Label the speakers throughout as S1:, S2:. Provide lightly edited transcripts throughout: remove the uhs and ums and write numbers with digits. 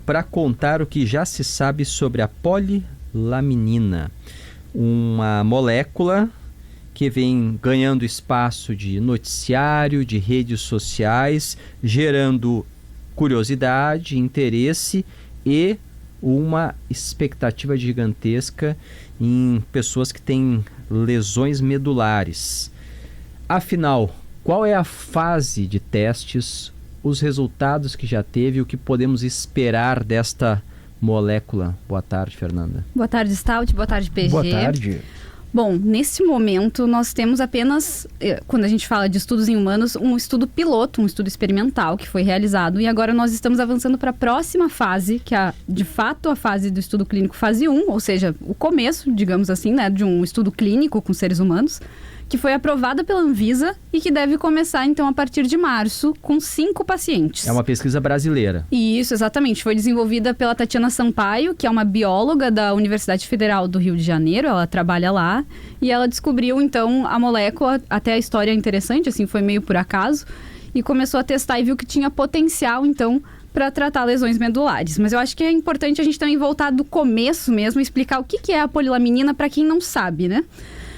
S1: para contar o que já se sabe sobre a polilaminina, uma molécula que vem ganhando espaço de noticiário, de redes sociais, gerando curiosidade, interesse e uma expectativa gigantesca em pessoas que têm lesões medulares. Afinal, qual é a fase de testes, os resultados que já teve e o que podemos esperar desta molécula? Boa tarde, Fernanda.
S2: Boa tarde, Stout. Boa tarde, PG.
S1: Boa tarde.
S2: Bom, nesse momento nós temos apenas, quando a gente fala de estudos em humanos, um estudo piloto, um estudo experimental que foi realizado, e agora nós estamos avançando para a próxima fase, que é de fato a fase do estudo clínico fase 1, ou seja, o começo, digamos assim, né, de um estudo clínico com seres humanos, que foi aprovada pela Anvisa e que deve começar, então, a partir de março, com 5 pacientes.
S1: É uma pesquisa brasileira.
S2: Isso, exatamente. Foi desenvolvida pela Tatiana Sampaio, que é uma bióloga da Universidade Federal do Rio de Janeiro. Ela trabalha lá e ela descobriu, então, a molécula. Até a história é interessante, assim, foi meio por acaso. E começou a testar e viu que tinha potencial, então, para tratar lesões medulares. Mas eu acho que é importante a gente também voltar do começo mesmo e explicar o que é a polilaminina para quem não sabe, né?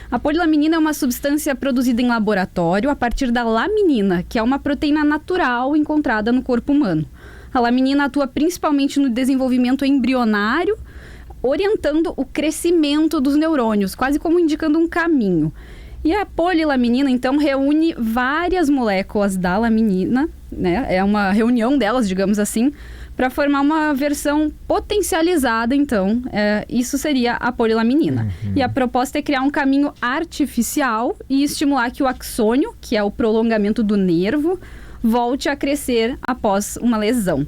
S2: A polilaminina é uma substância produzida em laboratório a partir da laminina, que é uma proteína natural encontrada no corpo humano. A laminina atua principalmente no desenvolvimento embrionário, orientando o crescimento dos neurônios, quase como indicando um caminho. E a polilaminina, então, reúne várias moléculas da laminina, né? É uma reunião delas, digamos assim, para formar uma versão potencializada, então, isso seria a polilaminina. E a proposta é criar um caminho artificial e estimular que o axônio, que é o prolongamento do nervo, volte a crescer após uma lesão.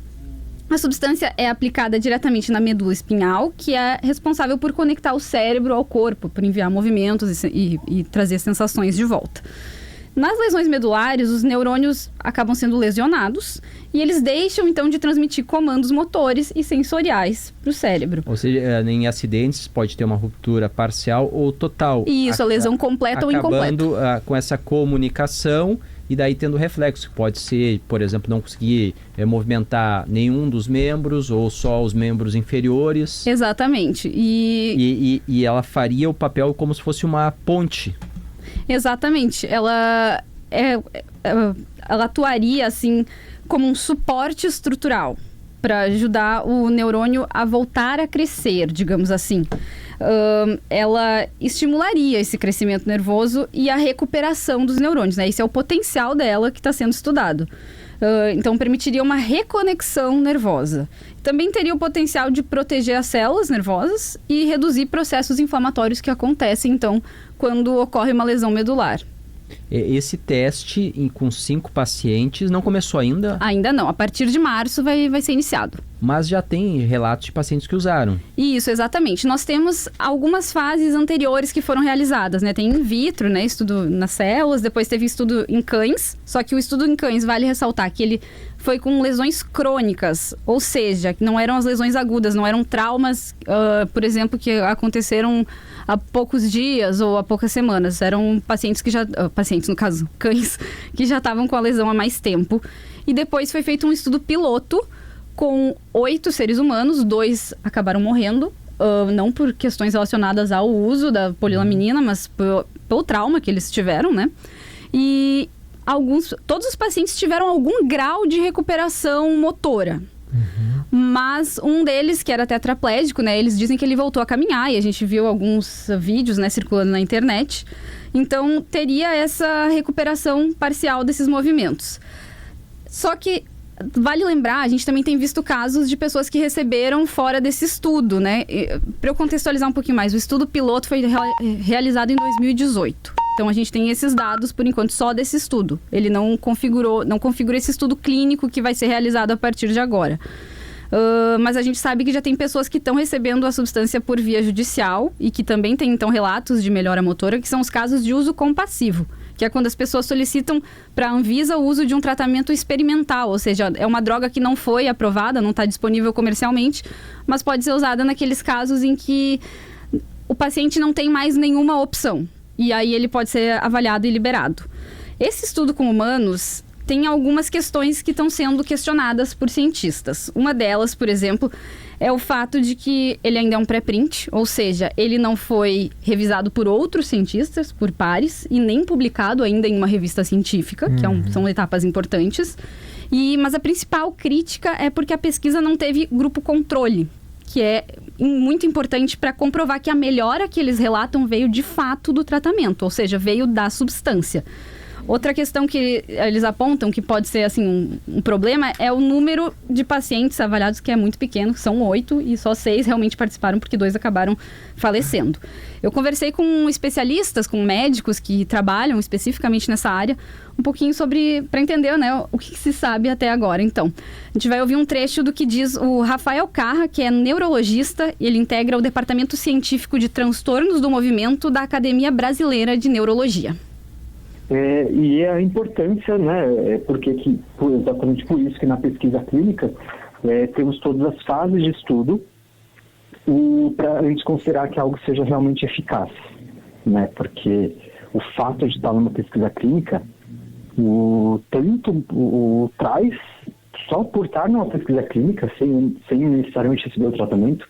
S2: A substância é aplicada diretamente na medula espinhal, que é responsável por conectar o cérebro ao corpo, por enviar movimentos e trazer sensações de volta. Nas lesões medulares, os neurônios acabam sendo lesionados e eles deixam, então, de transmitir comandos motores e sensoriais para o cérebro.
S1: Ou seja, em acidentes pode ter uma ruptura parcial ou total.
S2: Isso, a lesão completa ou incompleta.
S1: Acabando com essa comunicação e daí tendo reflexo, que pode ser, por exemplo, não conseguir movimentar nenhum dos membros ou só os membros inferiores.
S2: Exatamente.
S1: E ela faria o papel como se fosse uma ponte.
S2: Exatamente. Ela atuaria, assim, como um suporte estrutural para ajudar o neurônio a voltar a crescer, digamos assim. Ela estimularia esse crescimento nervoso e a recuperação dos neurônios, né? Esse é o potencial dela que está sendo estudado. Então, permitiria uma reconexão nervosa. Também teria o potencial de proteger as células nervosas e reduzir processos inflamatórios que acontecem, então, quando ocorre uma lesão medular.
S1: Esse teste com 5 pacientes não começou ainda?
S2: Ainda não. A partir de março vai ser iniciado.
S1: Mas já tem relatos de pacientes que usaram.
S2: Isso, exatamente. Nós temos algumas fases anteriores que foram realizadas, né? Tem in vitro, né? Estudo nas células, depois teve estudo em cães. Só que o estudo em cães, vale ressaltar que ele foi com lesões crônicas, ou seja, não eram as lesões agudas, não eram traumas, por exemplo, que aconteceram há poucos dias ou há poucas semanas. Eram pacientes que já... pacientes, no caso, cães, que já estavam com a lesão há mais tempo. E depois foi feito um estudo piloto com 8 seres humanos, 2 acabaram morrendo, não por questões relacionadas ao uso da polilaminina, mas pelo trauma que eles tiveram, né? E todos os pacientes tiveram algum grau de recuperação motora. Mas um deles, que era tetraplégico, né? Eles dizem que ele voltou a caminhar e a gente viu alguns vídeos, né, circulando na internet. Então, teria essa recuperação parcial desses movimentos. Só que vale lembrar, a gente também tem visto casos de pessoas que receberam fora desse estudo, né? Para eu contextualizar um pouquinho mais, o estudo piloto foi realizado em 2018. Então, a gente tem esses dados, por enquanto, só desse estudo. Ele não configurou esse estudo clínico que vai ser realizado a partir de agora. Mas a gente sabe que já tem pessoas que estão recebendo a substância por via judicial e que também tem, então, relatos de melhora motora, que são os casos de uso compassivo, que é quando as pessoas solicitam para a Anvisa o uso de um tratamento experimental, ou seja, é uma droga que não foi aprovada, não está disponível comercialmente, mas pode ser usada naqueles casos em que o paciente não tem mais nenhuma opção, e aí ele pode ser avaliado e liberado. Esse estudo com humanos, tem algumas questões que estão sendo questionadas por cientistas. Uma delas, por exemplo, é o fato de que ele ainda é um pré-print, ou seja, ele não foi revisado por outros cientistas, por pares, e nem publicado ainda em uma revista científica, que são etapas importantes. Mas a principal crítica é porque a pesquisa não teve grupo controle, que é muito importante para comprovar que a melhora que eles relatam veio de fato do tratamento, ou seja, veio da substância. Outra questão que eles apontam, que pode ser assim, um problema, é o número de pacientes avaliados, que é muito pequeno, são 8, e só 6 realmente participaram, porque 2 acabaram falecendo. Eu conversei com especialistas, com médicos que trabalham especificamente nessa área, um pouquinho para entender, né, o que se sabe até agora. Então, a gente vai ouvir um trecho do que diz o Rafael Carra, que é neurologista, e ele integra o Departamento Científico de Transtornos do Movimento da Academia Brasileira de Neurologia.
S3: E a importância, né, porque exatamente por isso que na pesquisa clínica temos todas as fases de estudo para a gente considerar que algo seja realmente eficaz, né, porque o fato de estar numa pesquisa clínica, traz, só por estar numa pesquisa clínica, sem necessariamente receber o tratamento,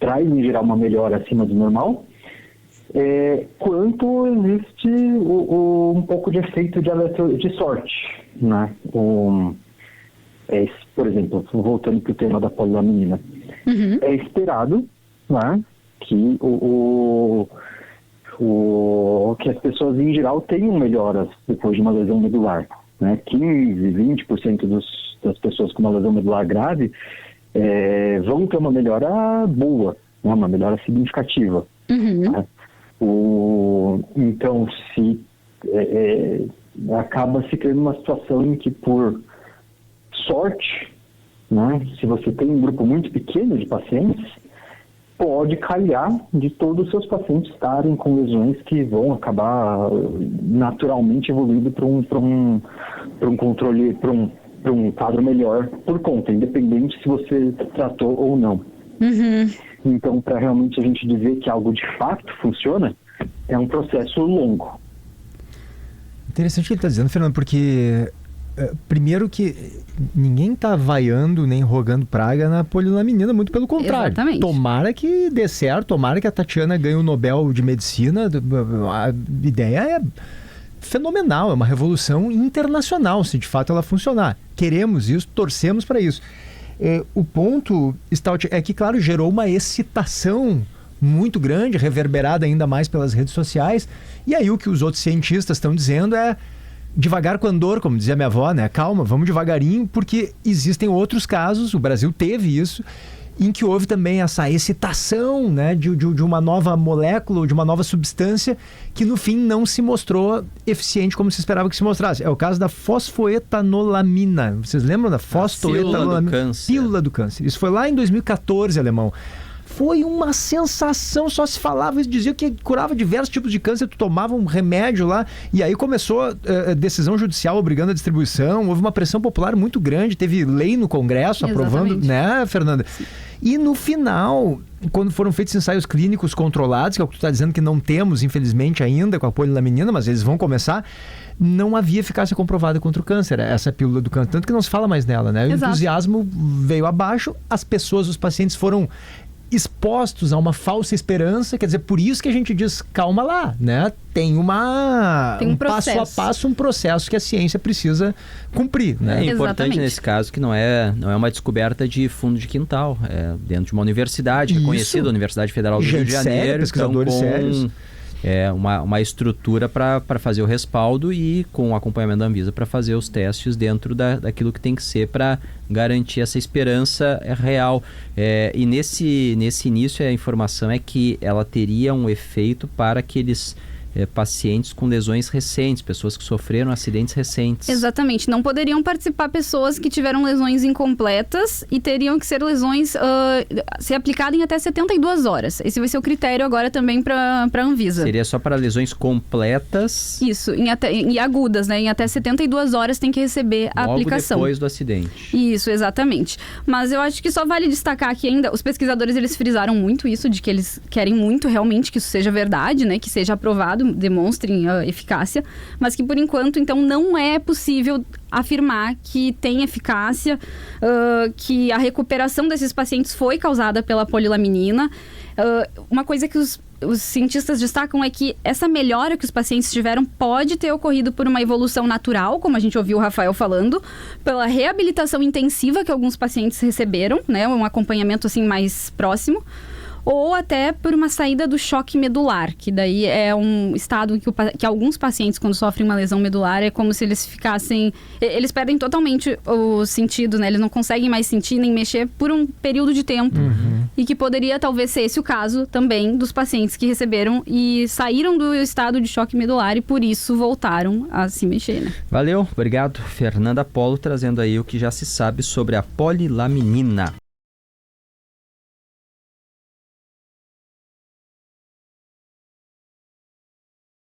S3: traz em geral uma melhora acima do normal, quanto existe um pouco de efeito de sorte, né? Por exemplo, voltando para o tema da polilaminina, é esperado, né, que que as pessoas em geral tenham melhoras depois de uma lesão medular, né? 15-20% das pessoas com uma lesão medular grave vão ter uma melhora boa, né? Uma melhora significativa. Né? Então, se acaba se criando uma situação em que, por sorte, né, se você tem um grupo muito pequeno de pacientes, pode calhar de todos os seus pacientes estarem com lesões que vão acabar naturalmente evoluindo para um controle, para um quadro melhor por conta, independente se você tratou ou não. Então, para realmente a gente dizer que algo de fato funciona, é um processo longo.
S4: Interessante o que ele está dizendo, Fernando, porque primeiro que ninguém está vaiando nem rogando praga na polilaminina, muito pelo contrário.
S2: Exatamente.
S4: Tomara que dê certo, tomara que a Tatiana ganhe o Nobel de Medicina. A ideia é fenomenal, é uma revolução internacional, se de fato ela funcionar. Queremos isso, torcemos para isso. O ponto, Stout, é que, claro, gerou uma excitação muito grande, reverberada ainda mais pelas redes sociais. E aí o que os outros cientistas estão dizendo é devagar com andor, como dizia minha avó, né? Calma, vamos devagarinho, porque existem outros casos, o Brasil teve isso, em que houve também essa excitação, né, de uma nova molécula, de uma nova substância que no fim não se mostrou eficiente como se esperava que se mostrasse. É o caso da fosfoetanolamina. Vocês lembram da fosfoetanolamina? Pílula do câncer. Isso foi lá em 2014, alemão. Foi uma sensação, só se falava e dizia que curava diversos tipos de câncer, tu tomava um remédio lá, e aí começou a decisão judicial obrigando a distribuição, houve uma pressão popular muito grande, teve lei no Congresso aprovando, né, Fernanda? Sim. E no final, quando foram feitos ensaios clínicos controlados, que é o que tu está dizendo que não temos, infelizmente, ainda com a polilaminina, mas eles vão começar, não havia eficácia comprovada contra o câncer, essa pílula do câncer, tanto que não se fala mais nela, né? O entusiasmo veio abaixo, as pessoas, os pacientes foram expostos a uma falsa esperança, quer dizer, por isso que a gente diz, calma lá, né? Tem um passo a passo, um processo que a ciência precisa cumprir, né?
S1: É importante nesse caso que não é uma descoberta de fundo de quintal, é dentro de uma universidade reconhecida, a Universidade Federal do Rio de Janeiro,
S4: pesquisadores sérios.
S1: Uma estrutura para fazer o respaldo e com o acompanhamento da Anvisa para fazer os testes dentro daquilo que tem que ser para garantir essa esperança real. E nesse início a informação é que ela teria um efeito para aqueles pacientes com lesões recentes, pessoas que sofreram acidentes recentes.
S2: Exatamente. Não poderiam participar pessoas que tiveram lesões incompletas e teriam que ser lesões ser aplicadas em até 72 horas. Esse vai ser o critério agora também para a Anvisa.
S1: Seria só para lesões completas?
S2: Isso, em agudas, né? Em até 72 horas tem que receber a aplicação.
S1: Logo depois do acidente.
S2: Isso, exatamente. Mas eu acho que só vale destacar aqui ainda, os pesquisadores, eles frisaram muito isso, de que eles querem muito realmente que isso seja verdade, né? Que seja aprovado, demonstrem a eficácia, mas que por enquanto, então, não é possível afirmar que tem eficácia, que a recuperação desses pacientes foi causada pela polilaminina. Uma coisa que os cientistas destacam é que essa melhora que os pacientes tiveram pode ter ocorrido por uma evolução natural, como a gente ouviu o Rafael falando, pela reabilitação intensiva que alguns pacientes receberam, né, um acompanhamento assim mais próximo, ou até por uma saída do choque medular, que daí é um estado que alguns pacientes, quando sofrem uma lesão medular, é como se eles ficassem... Eles perdem totalmente o sentido, né? Eles não conseguem mais sentir nem mexer por um período de tempo. E que poderia talvez ser esse o caso também dos pacientes que receberam e saíram do estado de choque medular e por isso voltaram a se mexer, né?
S1: Valeu, obrigado, Fernanda Polo, trazendo aí o que já se sabe sobre a polilaminina.